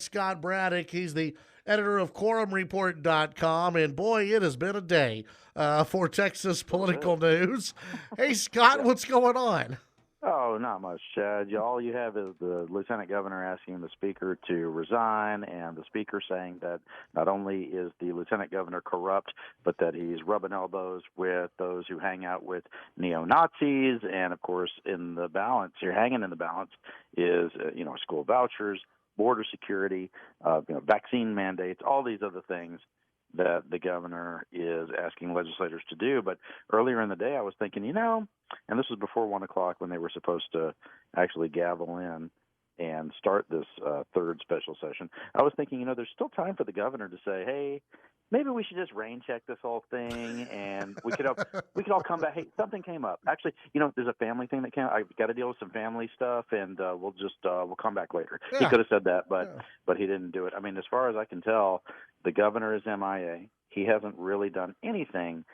Scott Braddock. He's the editor of quorumreport.com. And boy, it has been a day for Texas political news. Hey, Scott, Yeah. what's going on? Oh, not much, Chad. All you have is the lieutenant governor asking the speaker to resign, and the speaker saying that not only is the lieutenant governor corrupt, but that he's rubbing elbows with those who hang out with neo-Nazis. And, of course, in the balance, you're hanging in the balance is, school vouchers, border security, vaccine mandates, all these other things that the governor is asking legislators to do. But earlier in the day, I was thinking, and this was before 1 o'clock when they were supposed to actually gavel in and start this third special session. I was thinking, there's still time for the governor to say, hey, maybe we should just rain check this whole thing, and we could all come back. Hey, something came up. Actually, there's a family thing that came. I've got to deal with some family stuff, and we'll come back later. Yeah. He could have said that, but he didn't do it. I mean, as far as I can tell, the governor is MIA. He hasn't really done anything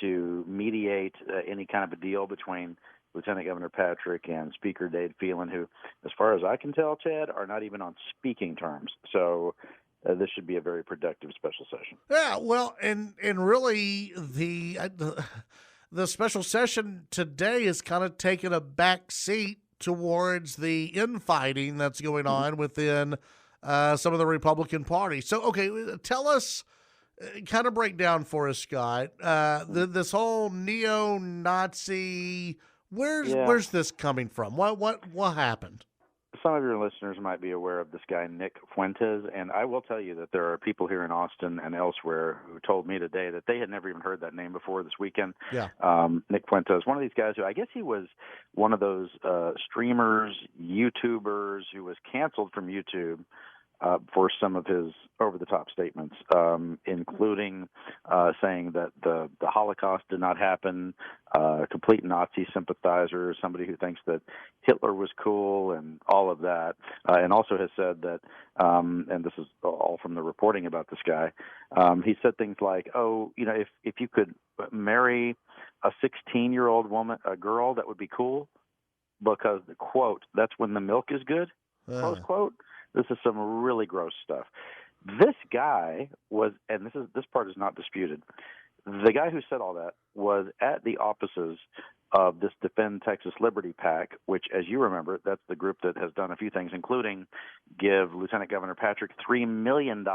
to mediate any kind of a deal between Lieutenant Governor Patrick and Speaker Dade Phelan, who, as far as I can tell, Chad, are not even on speaking terms. So this should be a very productive special session. Yeah, well, and really the special session today is kind of taking a back seat towards the infighting that's going on within some of the Republican Party. So, okay, tell us, kind of break down for us, Scott, this whole neo-Nazi. Where's this coming from? What happened? Some of your listeners might be aware of this guy, Nick Fuentes, and I will tell you that there are people here in Austin and elsewhere who told me today that they had never even heard that name before this weekend. Yeah. Nick Fuentes, one of these guys who I guess he was one of those streamers, YouTubers who was canceled from YouTube for some of his over-the-top statements, including saying that the Holocaust did not happen, complete Nazi sympathizer, somebody who thinks that Hitler was cool, and all of that, and also has said that, and this is all from the reporting about this guy, he said things like, if you could marry a 16-year-old woman, a girl, that would be cool, because, the quote, that's when the milk is good, close quote. This is some really gross stuff. This guy was, and this part is not disputed, the guy who said all that was at the offices of this Defend Texas Liberty PAC, which, as you remember, that's the group that has done a few things, including give Lieutenant Governor Patrick $3 million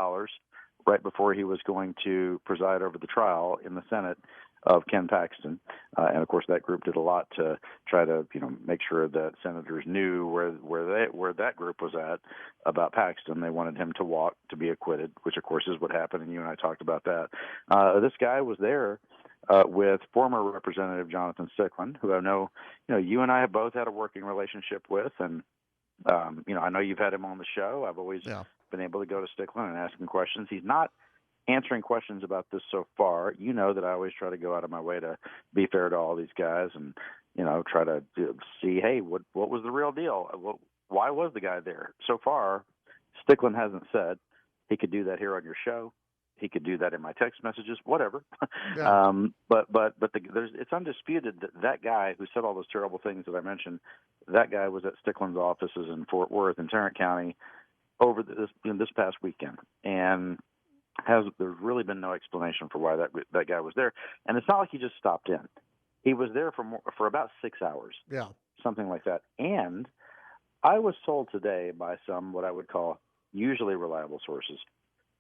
right before he was going to preside over the trial in the Senate of Ken Paxton. And of course, that group did a lot to try to, make sure that senators knew where that group was at about Paxton. They wanted him to walk to be acquitted, which of course is what happened. And you and I talked about that. This guy was there with former Representative Jonathan Stickland, who I know, you and I have both had a working relationship with, and I know you've had him on the show. I've always been able to go to Stickland and ask him questions. He's not answering questions about this so far. You know that I always try to go out of my way to be fair to all these guys and, try to see, hey, what was the real deal? Why was the guy there? So far, Stickland hasn't said. He could do that here on your show. He could do that in my text messages, whatever. Yeah. But it's undisputed that guy who said all those terrible things that I mentioned, that guy was at Stickland's offices in Fort Worth and Tarrant County over this past weekend. And there's really been no explanation for why that guy was there, and it's not like he just stopped in. He was there for about 6 hours, something like that. And I was told today by some what I would call usually reliable sources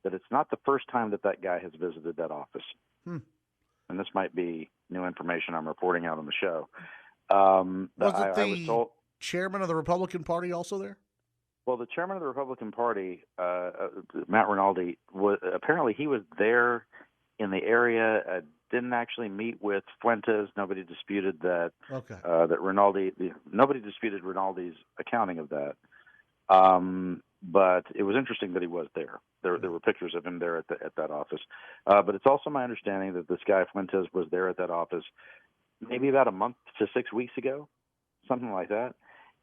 that it's not the first time that guy has visited that office. And this might be new information I'm reporting out on the show. Was I was told chairman of the Republican Party also there? Well, the chairman of the Republican Party, Matt Rinaldi, apparently he was there in the area. Didn't actually meet with Fuentes. Nobody disputed that. Okay. Nobody disputed Rinaldi's accounting of that. But it was interesting that he was there. There were pictures of him there at that office. But it's also my understanding that this guy Fuentes was there at that office maybe about a month to 6 weeks ago, something like that.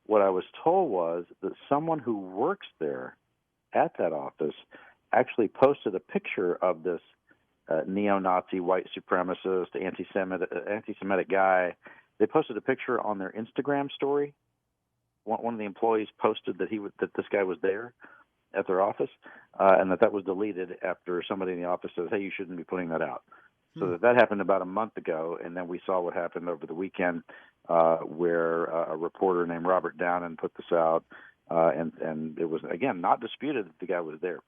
What I was told was that someone who works there at that office actually posted a picture of this neo-Nazi, white supremacist, anti-Semitic guy. They posted a picture on their Instagram story. One of the employees posted that this guy was there. at their office, and that was deleted after somebody in the office says, "Hey, you shouldn't be putting that out." So that happened about a month ago, and then we saw what happened over the weekend, where a reporter named Robert Downen put this out, and it was again not disputed that the guy was there.